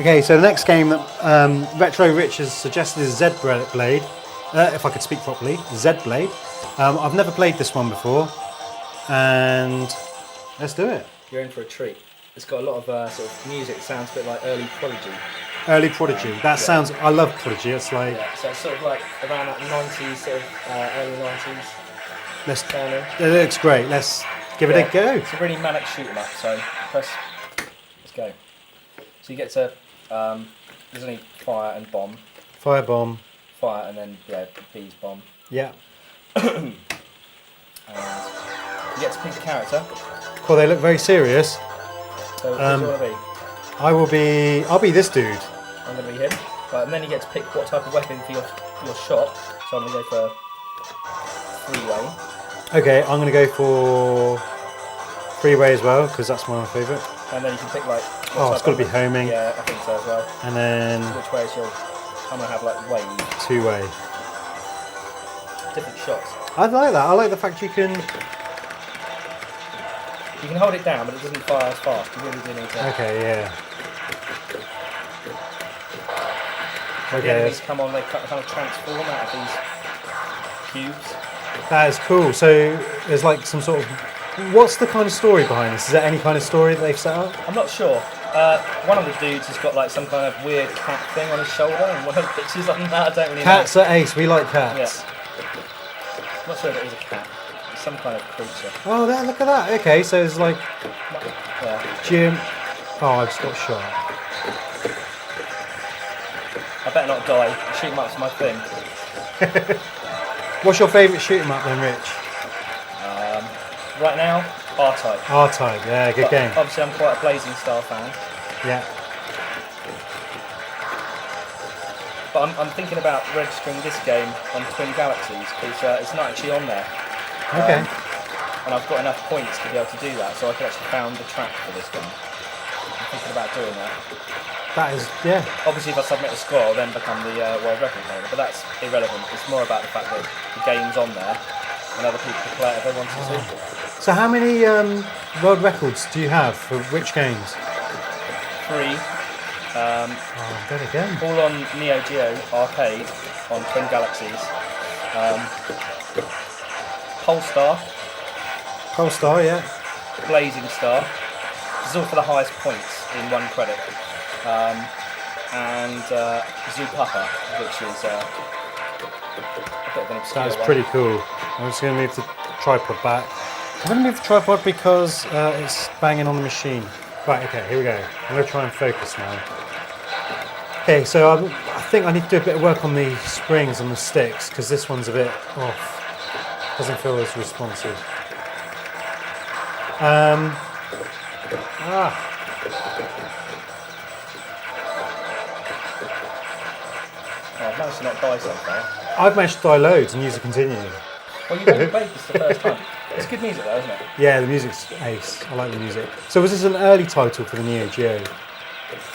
Okay, so the next game that Retro Rich has suggested is Zed Blade. If I could speak properly, Zed Blade. I've never played this one before, and let's do it. You're in for a treat. It's got a lot of sort of music. It sounds a bit like early Prodigy. Early Prodigy. That sounds. I love Prodigy. It's like. Yeah, so it's sort of like around that 90s, sort of early 90s. It looks great. Let's give it a go. It's a really manic shoot 'em up. So let's go. So you get to. There's only fire and bomb. Fire bomb. Fire and then bees bomb. Yeah. And you get to pick a character. Cool. They look very serious. So who do you want to be? I'll be this dude. I'm going to be him. Right, and then you get to pick what type of weapon for your shot. So I'm going to go for freeway. Okay, I'm going to go for freeway as well because that's my favourite. And then you can pick like. It's got to be homing. Yeah, I think so as well. And then. Which way is your? I'm going to have like wave. Two-way. Different shots. I like that. I like the fact you can. You can hold it down, but it doesn't fire as fast. You really do need to. Okay, yeah. So the enemies come on, they kind of transform out of these cubes. That is cool. So there's like some sort of. What's the kind of story behind this? Is there any kind of story that they've set up? I'm not sure. One of the dudes has got like some kind of weird cat thing on his shoulder, and one of the pictures on that I don't really know. Cats are ace. We like cats. Yeah. I'm not sure if it is a cat. It's some kind of creature. Oh, there! Look at that. Okay, so it's like. Yeah. Jim. Oh, I just got shot. I better not die. Shoot 'em up's my thing. What's your favourite shoot 'em up then, Rich? Right now, R-Type. R-Type, yeah, good game. Obviously, I'm quite a Blazing Star fan. Yeah. But I'm thinking about registering this game on Twin Galaxies because it's not actually on there. Okay. And I've got enough points to be able to do that, so I could actually found the track for this game. I'm thinking about doing that. That is, yeah. Obviously, if I submit a score, I'll then become the world record holder, but that's irrelevant. It's more about the fact that the game's on there and other people can play it if they wanted to. So how many world records do you have for which games? 3. Dead again. All on Neo Geo Arcade on Twin Galaxies. Polestar. Polestar, yeah. Blazing Star. This is all for the highest points in 1 credit. And Zoo Papa, which is a bit of an obscure That is one. pretty cool. I'm just going to move the tripod back. I'm going to move the tripod because it's banging on the machine. Right, okay, here we go. I'm going to try and focus now. Okay, so I think I need to do a bit of work on the springs and the sticks because this one's a bit off. Doesn't feel as responsive. I've managed to not die so far. I've managed to die loads and use a continue. Well, you've only played this the first time. It's good music though, isn't it? Yeah, the music's ace. I like the music. So was this an early title for the Neo Geo?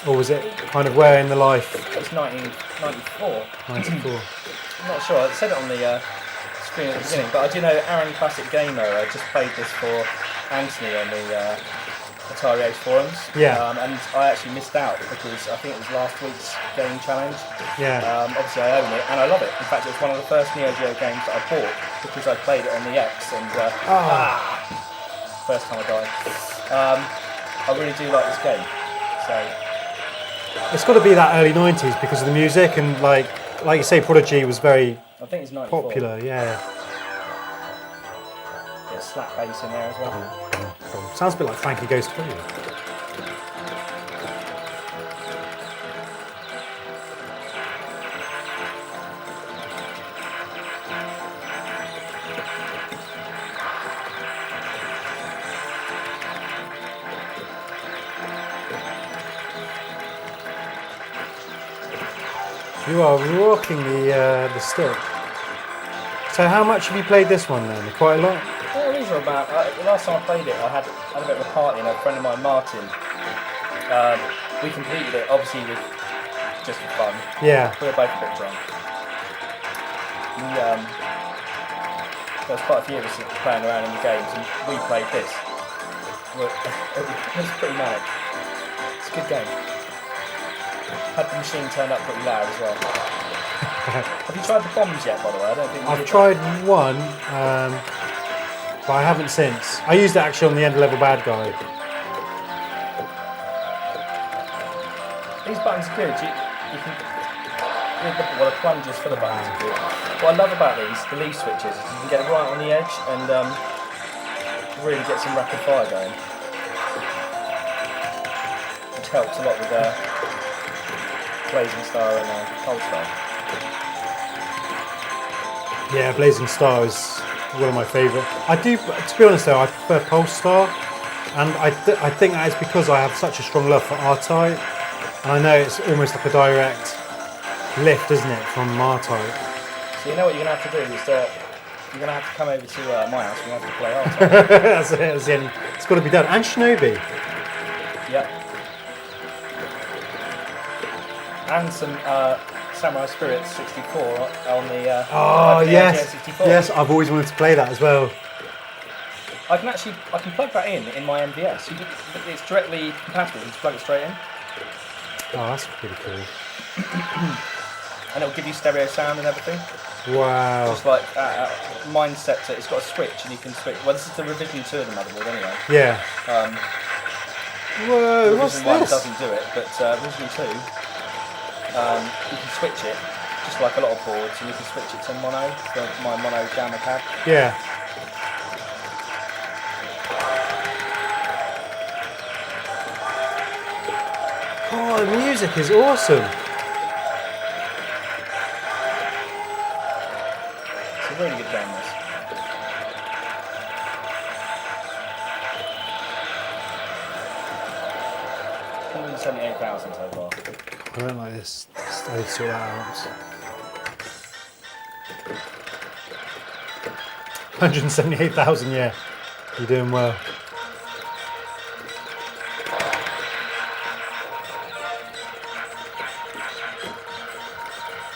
Or was it kind of where in the life? It's 1994. 94. I'm not sure. I said it on the screen at the beginning, but I do know Aaron Classic Gamer just played this for Anthony on the Atari Age forums. Yeah. And I actually missed out because I think it was last week's game challenge. Yeah. Obviously I own it and I love it. In fact, it was one of the first Neo Geo games that I bought because I played it on the X and first time I died. I really do like this game. So It's got to be that early 90s because of the music and like you say, Prodigy was very I think it's 94. popular, yeah. Yeah, slap bass in there as well. Sounds a bit like Frankie Goes to Hollywood. You are rocking the stick. So how much have you played this one then? Quite a lot? Well, these are about. The last time I played it, I had a bit of a party, and a friend of mine, Martin, we completed it, obviously with just for fun. Yeah. We were both a bit drunk. There was quite a few of us playing around in the games, and we played this. It was pretty manic. It's a good game. had the machine turned up pretty loud as well. Have you tried the bombs yet, by the way? I don't think you I've did tried one, but I haven't since. I used it actually on the end level bad guy. These buttons are good. You can well, the plunges for the buttons are good. What I love about these, the leaf switches, is you can get it right on the edge and really get some rapid fire going, which helps a lot with Blazing Star and Cold Star. Yeah, Blazing Star is one of my favourite. I do, to be honest though, I prefer Pulse Star, and I think that is because I have such a strong love for R-Type, and I know it's almost like a direct lift, isn't it, from R-Type. So you know what you're going to have to do is you're going to have to come over to my house and we have to play R-Type. That's it, that's the end. It's got to be done. And Shinobi. Yep. And some Samurai Spirits 64 on the Oh yes, 64. yes, I've always wanted to play that as well. I can plug that in my MVS. It's directly compatible. You just plug it straight in. Oh, that's pretty cool. And it'll give you stereo sound and everything. Wow. Just like mine set to, it's got a switch and you can switch. Well, this is the revision 2 of the motherboard anyway. Yeah. Whoa, what's revision 1 this? doesn't do it, but revision 2, you can switch it, just like a lot of boards, and you can switch it to mono, my mono gamma cab. Yeah. Oh, the music is awesome. It's a really good game, this. $178,000 so far. I don't like this. I need to sort that out. 178,000, yeah. You're doing well.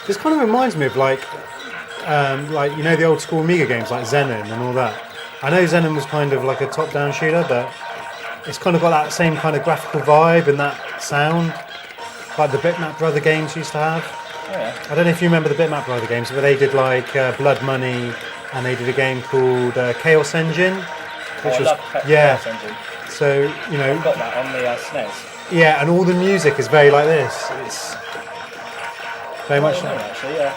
This kind of reminds me of like you know the old school Amiga games like Zenon and all that. I know Zenon was kind of like a top-down shooter, but it's kind of got that same kind of graphical vibe and that sound, like the Bitmap Brothers games used to have. Oh yeah. I don't know if you remember the Bitmap Brothers games, but they did like Blood Money, and they did a game called Chaos Engine, which I was love Chaos Engine. So you know, I've got that on the SNES. yeah, and all the music is very like this. It's very much. No, actually, yeah.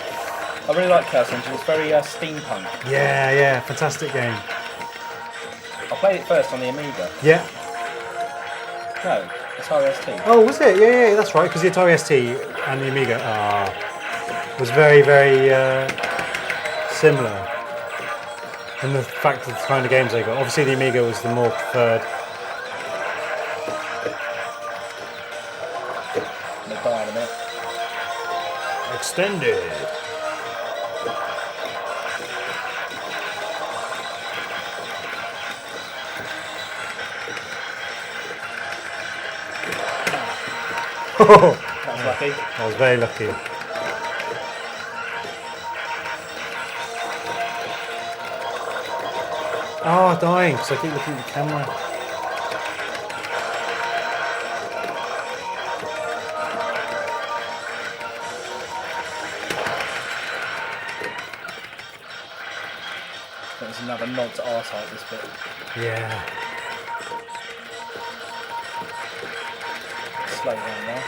I really like Chaos Engine. It's very steampunk. Yeah, fantastic game. I played it first on the Amiga. Yeah. No, Atari ST. Oh, was it? Yeah, that's right. Because the Atari ST and the Amiga was very, very similar. And the fact of the kind of games they got. Obviously, the Amiga was the more preferred. I'm gonna die in a minute. Extended. That was lucky. I was very lucky. Oh, dying because I keep looking at the camera. There's another nod to R-Type this bit. Yeah. Slow down there.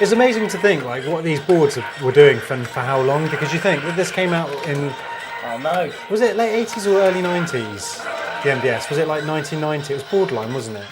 It's amazing to think like what these boards were doing for how long, because you think that this came out in, Oh no. was it late 80s or early 90s? The MDS, was it like 1990? It was borderline, wasn't it?